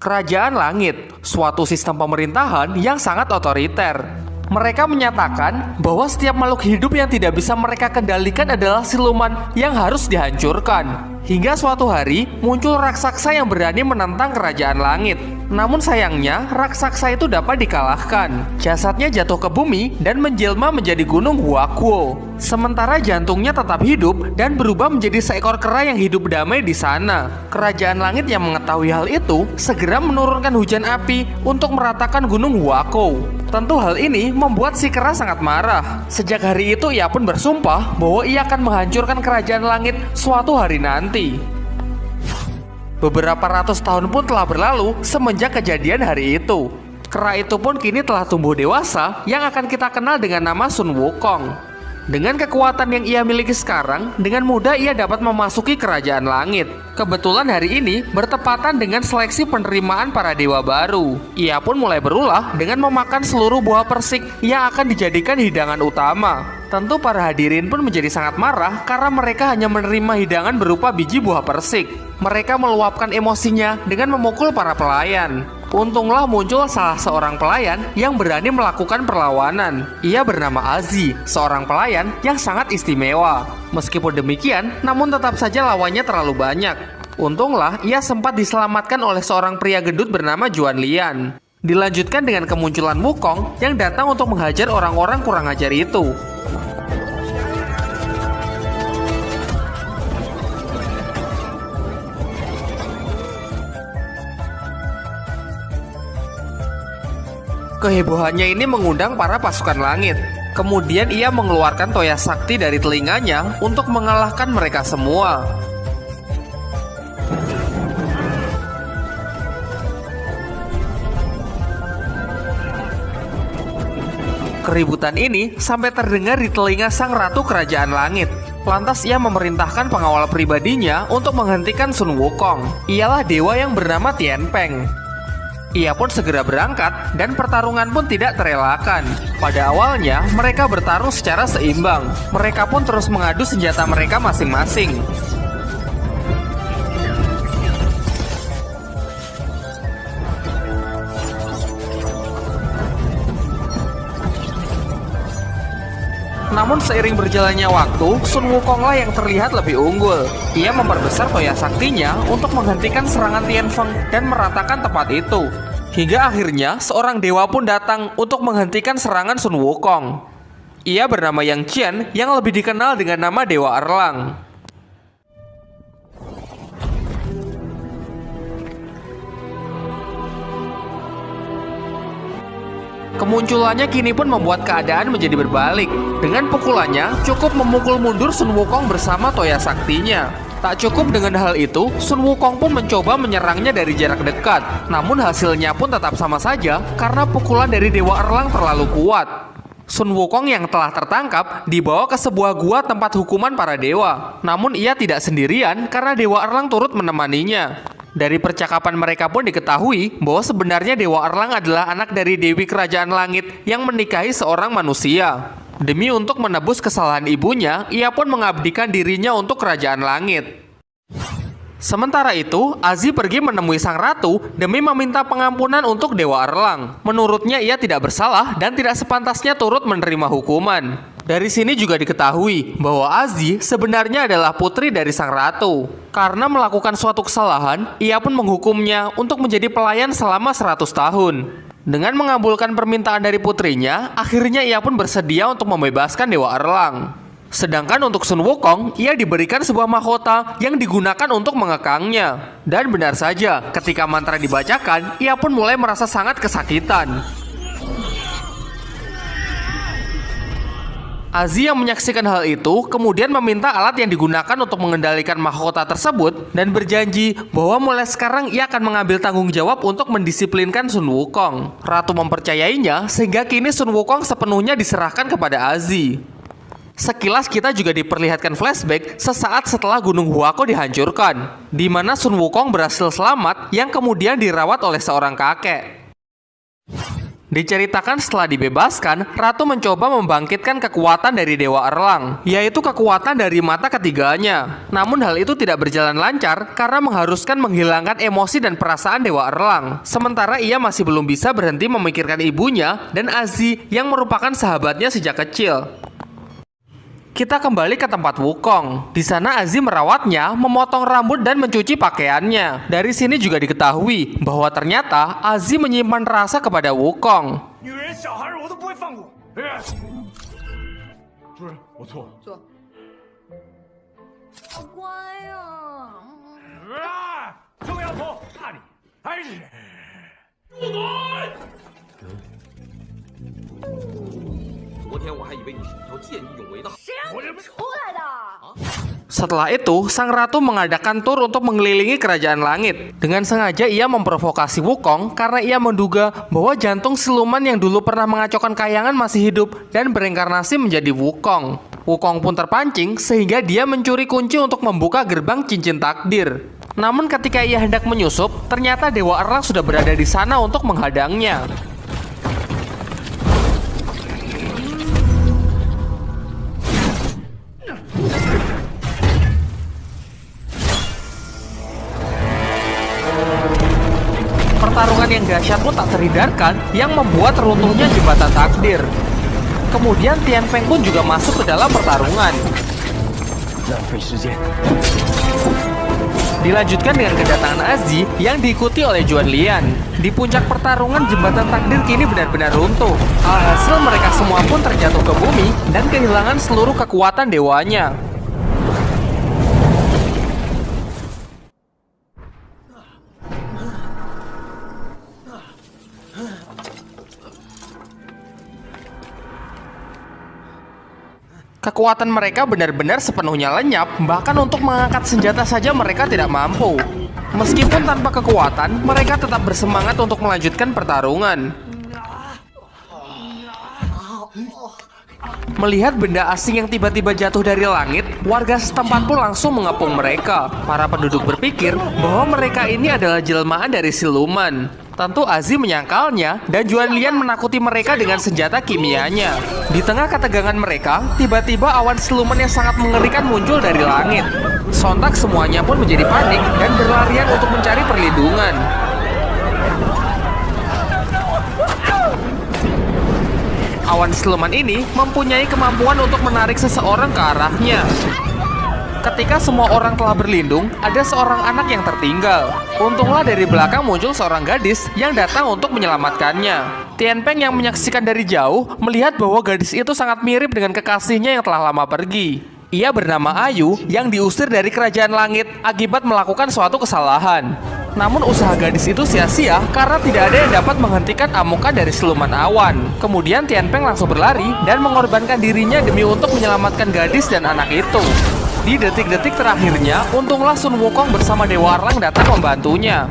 Kerajaan Langit, suatu sistem pemerintahan yang sangat otoriter. Mereka menyatakan bahwa setiap makhluk hidup yang tidak bisa mereka kendalikan adalah siluman yang harus dihancurkan. Hingga suatu hari muncul raksasa yang berani menentang Kerajaan Langit. Namun sayangnya raksasa itu dapat dikalahkan. Jasadnya jatuh ke bumi dan menjelma menjadi gunung Huakuo. Sementara jantungnya tetap hidup dan berubah menjadi seekor kera yang hidup damai di sana. Kerajaan Langit yang mengetahui hal itu segera menurunkan hujan api untuk meratakan gunung Huakuo. Tentu hal ini membuat si kera sangat marah. Sejak hari itu ia pun bersumpah bahwa ia akan menghancurkan Kerajaan Langit suatu hari nanti. Beberapa ratus tahun pun telah berlalu semenjak kejadian hari itu. Kera itu pun kini telah tumbuh dewasa yang akan kita kenal dengan nama Sun Wukong. Dengan kekuatan yang ia miliki sekarang, dengan mudah ia dapat memasuki Kerajaan Langit. Kebetulan hari ini bertepatan dengan seleksi penerimaan para dewa baru. Ia pun mulai berulah dengan memakan seluruh buah persik yang akan dijadikan hidangan utama. Tentu para hadirin pun menjadi sangat marah karena mereka hanya menerima hidangan berupa biji buah persik. Mereka meluapkan emosinya dengan memukul para pelayan. Untunglah muncul salah seorang pelayan yang berani melakukan perlawanan. Ia bernama Azi, seorang pelayan yang sangat istimewa. Meskipun demikian, namun tetap saja lawannya terlalu banyak. Untunglah ia sempat diselamatkan oleh seorang pria gendut bernama Juan Lian. Dilanjutkan dengan kemunculan Wukong yang datang untuk menghajar orang-orang kurang ajar itu. Kehebohannya ini mengundang para pasukan langit. Kemudian ia mengeluarkan toya sakti dari telinganya untuk mengalahkan mereka semua. Keributan ini sampai terdengar di telinga sang ratu Kerajaan Langit. Lantas ia memerintahkan pengawal pribadinya untuk menghentikan Sun Wukong. Ialah dewa yang bernama Tianpeng. Ia pun segera berangkat dan pertarungan pun tidak terelakkan. Pada awalnya mereka bertarung secara seimbang. Mereka pun terus mengadu senjata mereka masing-masing. Namun seiring berjalannya waktu, Sun Wukonglah yang terlihat lebih unggul. Ia memperbesar toya saktinya untuk menghentikan serangan Tianfeng dan meratakan tempat itu. Hingga akhirnya seorang dewa pun datang untuk menghentikan serangan Sun Wukong. Ia bernama Yang Qian yang lebih dikenal dengan nama Dewa Erlang. Kemunculannya kini pun membuat keadaan menjadi berbalik. Dengan pukulannya cukup memukul mundur Sun Wukong bersama toya saktinya. Tak cukup dengan hal itu, Sun Wukong pun mencoba menyerangnya dari jarak dekat. Namun hasilnya pun tetap sama saja karena pukulan dari Dewa Erlang terlalu kuat. Sun Wukong yang telah tertangkap dibawa ke sebuah gua tempat hukuman para dewa. Namun ia tidak sendirian karena Dewa Erlang turut menemaninya. Dari percakapan mereka pun diketahui bahwa sebenarnya Dewa Erlang adalah anak dari Dewi Kerajaan Langit yang menikahi seorang manusia. Demi untuk menebus kesalahan ibunya, ia pun mengabdikan dirinya untuk Kerajaan Langit. Sementara itu, Azi pergi menemui sang ratu demi meminta pengampunan untuk Dewa Erlang. Menurutnya ia tidak bersalah dan tidak sepantasnya turut menerima hukuman. Dari sini juga diketahui bahwa Azi sebenarnya adalah putri dari sang ratu. Karena melakukan suatu kesalahan, ia pun menghukumnya untuk menjadi pelayan selama 100 tahun. Dengan mengabulkan permintaan dari putrinya, akhirnya ia pun bersedia untuk membebaskan Dewa Erlang. Sedangkan untuk Sun Wukong, ia diberikan sebuah mahkota yang digunakan untuk mengekangnya. Dan benar saja, ketika mantra dibacakan, ia pun mulai merasa sangat kesakitan. Azi yang menyaksikan hal itu kemudian meminta alat yang digunakan untuk mengendalikan mahkota tersebut dan berjanji bahwa mulai sekarang ia akan mengambil tanggung jawab untuk mendisiplinkan Sun Wukong. Ratu mempercayainya sehingga kini Sun Wukong sepenuhnya diserahkan kepada Azi. Sekilas kita juga diperlihatkan flashback sesaat setelah Gunung Huaco dihancurkan, di mana Sun Wukong berhasil selamat yang kemudian dirawat oleh seorang kakek. Diceritakan setelah dibebaskan, Ratu mencoba membangkitkan kekuatan dari Dewa Erlang, yaitu kekuatan dari mata ketiganya. Namun hal itu tidak berjalan lancar karena mengharuskan menghilangkan emosi dan perasaan Dewa Erlang. Sementara ia masih belum bisa berhenti memikirkan ibunya dan Azi yang merupakan sahabatnya sejak kecil. Kita kembali ke tempat Wukong. Di sana Azi merawatnya, memotong rambut dan mencuci pakaiannya. Dari sini juga diketahui bahwa ternyata Azi menyimpan rasa kepada Wukong. Setelah itu, sang ratu mengadakan tur untuk mengelilingi kerajaan langit. Dengan sengaja ia memprovokasi Wukong karena ia menduga bahwa jantung siluman yang dulu pernah mengacaukan kayangan masih hidup dan bereinkarnasi menjadi Wukong. Wukong pun terpancing sehingga dia mencuri kunci untuk membuka gerbang cincin takdir. Namun ketika ia hendak menyusup, ternyata Dewa Erlang sudah berada di sana untuk menghadangnya. Pertarungan yang dahsyat pun tak terhindarkan yang membuat runtuhnya jembatan takdir. Kemudian Tian Peng pun juga masuk ke dalam pertarungan. Dilanjutkan dengan kedatangan Azi yang diikuti oleh Juan Lian. Di puncak pertarungan jembatan takdir kini benar-benar runtuh. Alhasil mereka semua pun terjatuh ke bumi dan kehilangan seluruh kekuatan dewanya. Kekuatan mereka benar-benar sepenuhnya lenyap, bahkan untuk mengangkat senjata saja mereka tidak mampu. Meskipun tanpa kekuatan, mereka tetap bersemangat untuk melanjutkan pertarungan. Melihat benda asing yang tiba-tiba jatuh dari langit, warga setempat pun langsung mengepung mereka. Para penduduk berpikir bahwa mereka ini adalah jelmaan dari siluman. Tentu Azi menyangkalnya dan Juan Lian menakuti mereka dengan senjata kimianya. Di tengah ketegangan mereka, tiba-tiba awan siluman yang sangat mengerikan muncul dari langit. Sontak semuanya pun menjadi panik dan berlarian untuk mencari perlindungan. Awan siluman ini mempunyai kemampuan untuk menarik seseorang ke arahnya. Ketika semua orang telah berlindung, ada seorang anak yang tertinggal. Untunglah dari belakang muncul seorang gadis yang datang untuk menyelamatkannya. Tian Peng yang menyaksikan dari jauh melihat bahwa gadis itu sangat mirip dengan kekasihnya yang telah lama pergi. Ia bernama Ayu yang diusir dari kerajaan langit akibat melakukan suatu kesalahan. Namun usaha gadis itu sia-sia karena tidak ada yang dapat menghentikan amukan dari siluman awan. Kemudian Tian Peng langsung berlari dan mengorbankan dirinya demi untuk menyelamatkan gadis dan anak itu. Di detik-detik terakhirnya, untunglah Sun Wukong bersama Dewa Erlang datang membantunya.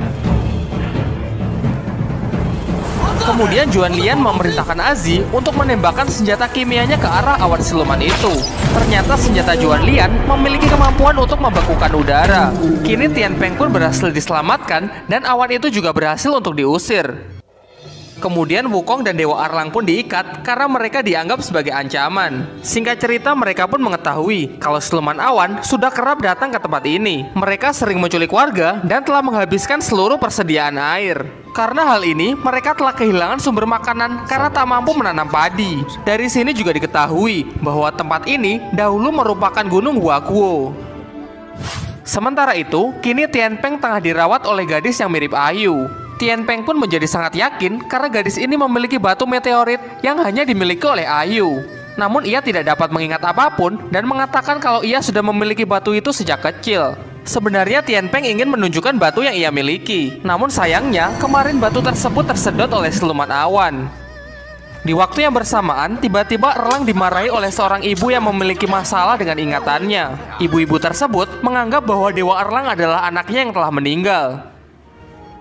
Kemudian Juan Lian memerintahkan Azi untuk menembakkan senjata kimianya ke arah awan siluman itu. Ternyata senjata Juan Lian memiliki kemampuan untuk membekukan udara. Kini Tian Peng pun berhasil diselamatkan dan awan itu juga berhasil untuk diusir. Kemudian Wukong dan Dewa Erlang pun diikat karena mereka dianggap sebagai ancaman. Singkat cerita, mereka pun mengetahui kalau siluman awan sudah kerap datang ke tempat ini. Mereka sering menculik warga dan telah menghabiskan seluruh persediaan air. Karena hal ini, mereka telah kehilangan sumber makanan karena tak mampu menanam padi. Dari sini juga diketahui bahwa tempat ini dahulu merupakan Gunung Huaguo. Sementara itu, kini Tian Peng tengah dirawat oleh gadis yang mirip Ayu. Tian Peng pun menjadi sangat yakin karena gadis ini memiliki batu meteorit yang hanya dimiliki oleh Ayu. Namun ia tidak dapat mengingat apapun dan mengatakan kalau ia sudah memiliki batu itu sejak kecil. Sebenarnya Tian Peng ingin menunjukkan batu yang ia miliki. Namun sayangnya kemarin batu tersebut tersedot oleh siluman awan. Di waktu yang bersamaan, tiba-tiba Erlang dimarahi oleh seorang ibu yang memiliki masalah dengan ingatannya. Ibu-ibu tersebut menganggap bahwa Dewa Erlang adalah anaknya yang telah meninggal.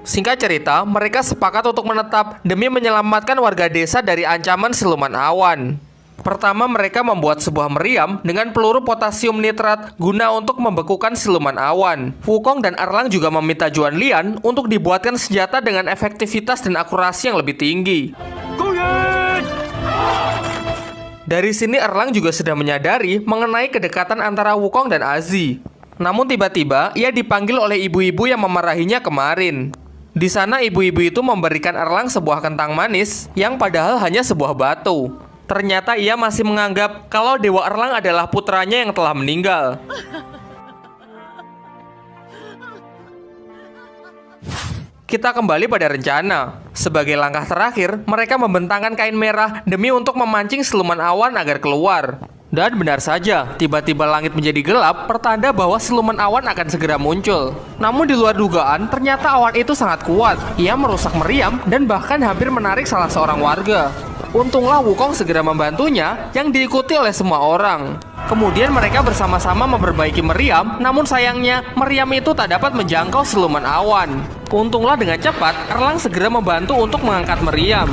Singkat cerita, mereka sepakat untuk menetap demi menyelamatkan warga desa dari ancaman siluman awan. Pertama, mereka membuat sebuah meriam dengan peluru potasium nitrat guna untuk membekukan siluman awan. Wukong dan Erlang juga meminta Juan Lian untuk dibuatkan senjata dengan efektivitas dan akurasi yang lebih tinggi. Dari sini Erlang juga sudah menyadari mengenai kedekatan antara Wukong dan Azi. Namun tiba-tiba ia dipanggil oleh ibu-ibu yang memarahinya kemarin. Di sana ibu-ibu itu memberikan Erlang sebuah kentang manis yang padahal hanya sebuah batu. Ternyata ia masih menganggap kalau Dewa Erlang adalah putranya yang telah meninggal. Kita kembali pada rencana. Sebagai langkah terakhir, mereka membentangkan kain merah demi untuk memancing siluman awan agar keluar. Dan benar saja, tiba-tiba langit menjadi gelap, pertanda bahwa siluman awan akan segera muncul. Namun di luar dugaan, ternyata awan itu sangat kuat. Ia merusak meriam dan bahkan hampir menarik salah seorang warga. Untunglah Wukong segera membantunya, yang diikuti oleh semua orang. Kemudian mereka bersama-sama memperbaiki meriam, namun sayangnya meriam itu tak dapat menjangkau siluman awan. Untunglah dengan cepat, Erlang segera membantu untuk mengangkat meriam.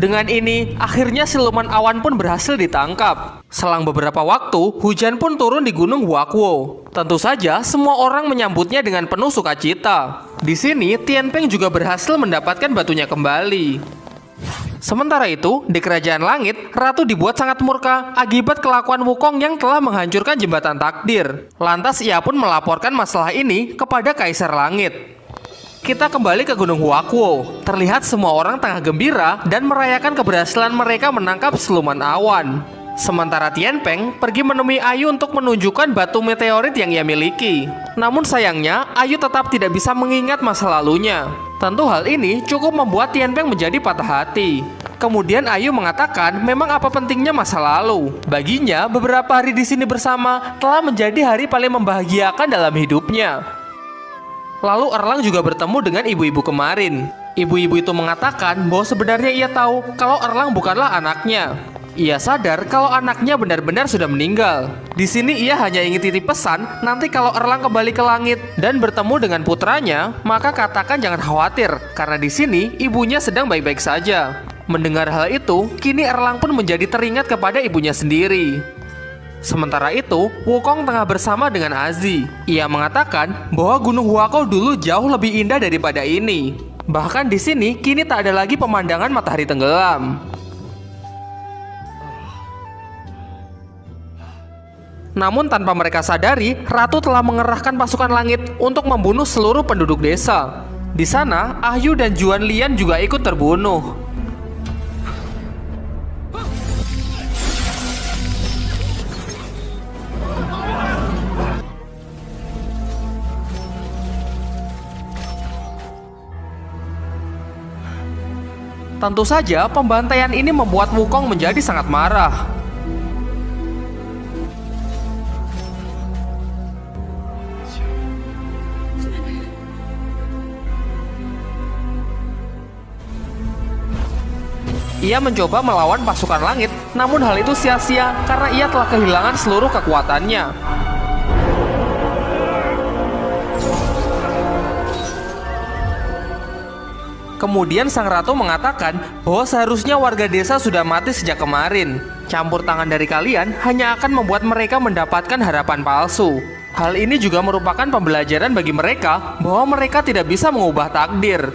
Dengan ini, akhirnya siluman awan pun berhasil ditangkap. Selang beberapa waktu, hujan pun turun di Gunung Huakwo. Tentu saja, semua orang menyambutnya dengan penuh sukacita. Di sini, Tianpeng juga berhasil mendapatkan batunya kembali. Sementara itu, di Kerajaan Langit, Ratu dibuat sangat murka akibat kelakuan Wukong yang telah menghancurkan jembatan takdir. Lantas ia pun melaporkan masalah ini kepada Kaisar Langit. Kita kembali ke Gunung Huakwo. Terlihat semua orang tengah gembira dan merayakan keberhasilan mereka menangkap siluman awan. Sementara Tianpeng pergi menemui Ayu untuk menunjukkan batu meteorit yang ia miliki. Namun sayangnya, Ayu tetap tidak bisa mengingat masa lalunya. Tentu hal ini cukup membuat Tianpeng menjadi patah hati. Kemudian Ayu mengatakan memang apa pentingnya masa lalu. Baginya, beberapa hari di sini bersama telah menjadi hari paling membahagiakan dalam hidupnya. Lalu Erlang juga bertemu dengan ibu-ibu kemarin. Ibu-ibu itu mengatakan bahwa sebenarnya ia tahu kalau Erlang bukanlah anaknya. Ia sadar kalau anaknya benar-benar sudah meninggal. Di sini ia hanya ingin titip pesan, nanti kalau Erlang kembali ke langit dan bertemu dengan putranya, maka katakan jangan khawatir, karena di sini ibunya sedang baik-baik saja. Mendengar hal itu, kini Erlang pun menjadi teringat kepada ibunya sendiri. Sementara itu, Wukong tengah bersama dengan Azi. Ia mengatakan bahwa Gunung Huakwo dulu jauh lebih indah daripada ini. Bahkan di sini kini tak ada lagi pemandangan matahari tenggelam. Namun tanpa mereka sadari, Ratu telah mengerahkan pasukan langit untuk membunuh seluruh penduduk desa. Di sana, Ahyu dan Juan Lian juga ikut terbunuh. Tentu saja, pembantaian ini membuat Wukong menjadi sangat marah. Ia mencoba melawan pasukan langit, namun hal itu sia-sia karena ia telah kehilangan seluruh kekuatannya. Kemudian sang ratu mengatakan bahwa seharusnya warga desa sudah mati sejak kemarin. Campur tangan dari kalian hanya akan membuat mereka mendapatkan harapan palsu. Hal ini juga merupakan pembelajaran bagi mereka bahwa mereka tidak bisa mengubah takdir.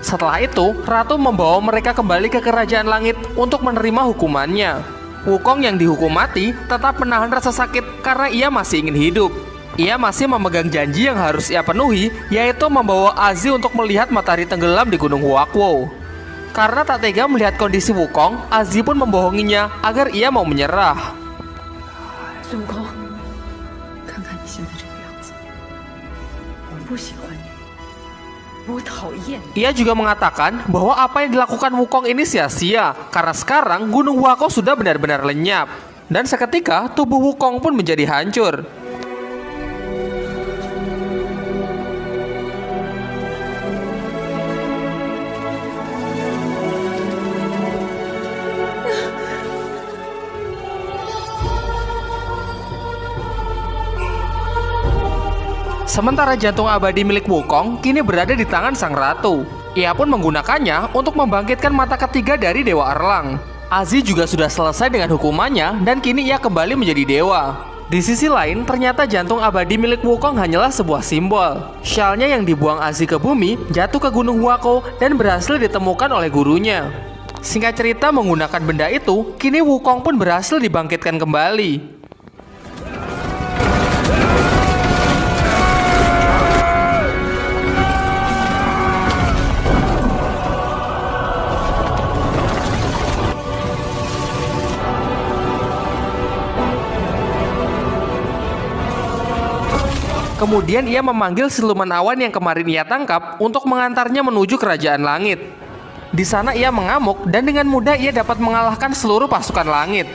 Setelah itu, ratu membawa mereka kembali ke kerajaan langit untuk menerima hukumannya. Wukong yang dihukum mati tetap menahan rasa sakit karena ia masih ingin hidup. Ia masih memegang janji yang harus ia penuhi, yaitu membawa Azi untuk melihat matahari tenggelam di Gunung Huakwo. Karena tak tega melihat kondisi Wukong, Azi pun membohonginya agar ia mau menyerah. Ia juga mengatakan bahwa apa yang dilakukan Wukong ini sia-sia, karena sekarang Gunung Huakwo sudah benar-benar lenyap. Dan seketika tubuh Wukong pun menjadi hancur. Sementara jantung abadi milik Wukong kini berada di tangan sang ratu. Ia pun menggunakannya untuk membangkitkan mata ketiga dari Dewa Erlang. Azi juga sudah selesai dengan hukumannya dan kini ia kembali menjadi dewa. Di sisi lain, ternyata jantung abadi milik Wukong hanyalah sebuah simbol. Shellnya yang dibuang Azi ke bumi, jatuh ke Gunung Huako, dan berhasil ditemukan oleh gurunya. Singkat cerita, menggunakan benda itu, kini Wukong pun berhasil dibangkitkan kembali. Kemudian ia memanggil siluman awan yang kemarin ia tangkap untuk mengantarnya menuju kerajaan langit. Di sana ia mengamuk dan dengan mudah ia dapat mengalahkan seluruh pasukan langit.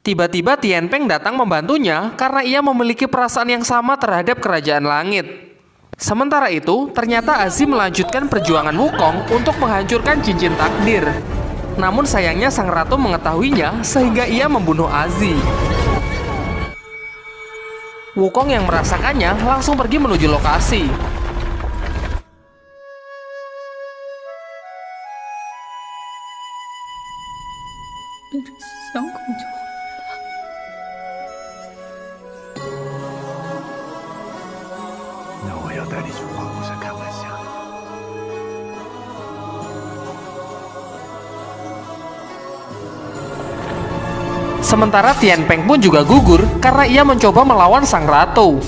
Tiba-tiba Tian Peng datang membantunya karena ia memiliki perasaan yang sama terhadap kerajaan langit. Sementara itu, ternyata Azi melanjutkan perjuangan Wukong untuk menghancurkan cincin takdir. Namun sayangnya sang ratu mengetahuinya sehingga ia membunuh Azi. Wukong yang merasakannya langsung pergi menuju lokasi. Sementara Tian Peng pun juga gugur karena ia mencoba melawan sang ratu.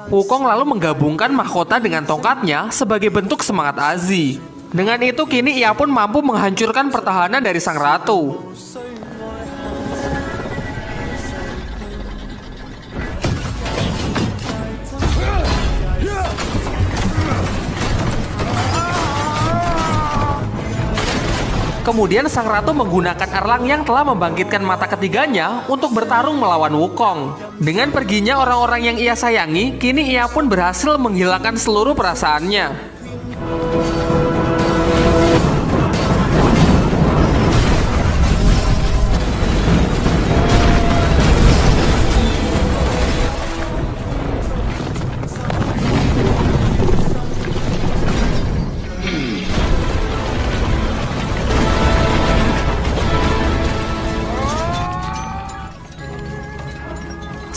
Wukong lalu menggabungkan mahkota dengan tongkatnya sebagai bentuk semangat Azi. Dengan itu kini ia pun mampu menghancurkan pertahanan dari sang ratu. Kemudian sang ratu menggunakan Erlang yang telah membangkitkan mata ketiganya untuk bertarung melawan Wukong. Dengan perginya orang-orang yang ia sayangi, kini ia pun berhasil menghilangkan seluruh perasaannya.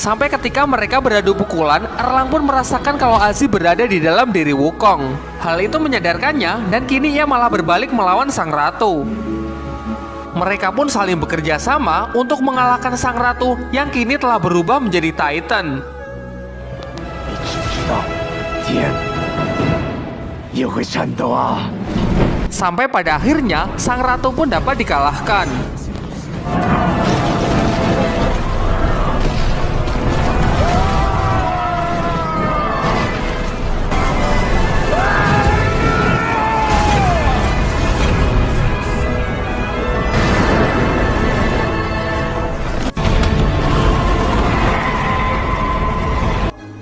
Sampai ketika mereka beradu pukulan, Erlang pun merasakan kalau Azi berada di dalam diri Wukong. Hal itu menyadarkannya dan kini ia malah berbalik melawan sang ratu. Mereka pun saling bekerja sama untuk mengalahkan sang ratu yang kini telah berubah menjadi Titan. Sampai pada akhirnya, sang ratu pun dapat dikalahkan.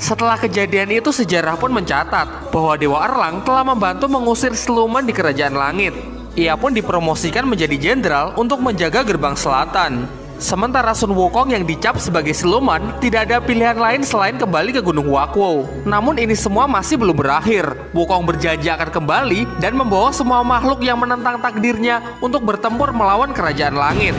Setelah kejadian itu, sejarah pun mencatat bahwa Dewa Erlang telah membantu mengusir siluman di kerajaan langit. Ia pun dipromosikan menjadi jenderal untuk menjaga gerbang selatan. Sementara Sun Wukong yang dicap sebagai siluman tidak ada pilihan lain selain kembali ke Gunung Huakuo. Namun ini semua masih belum berakhir. Wukong berjanji akan kembali dan membawa semua makhluk yang menentang takdirnya untuk bertempur melawan kerajaan langit.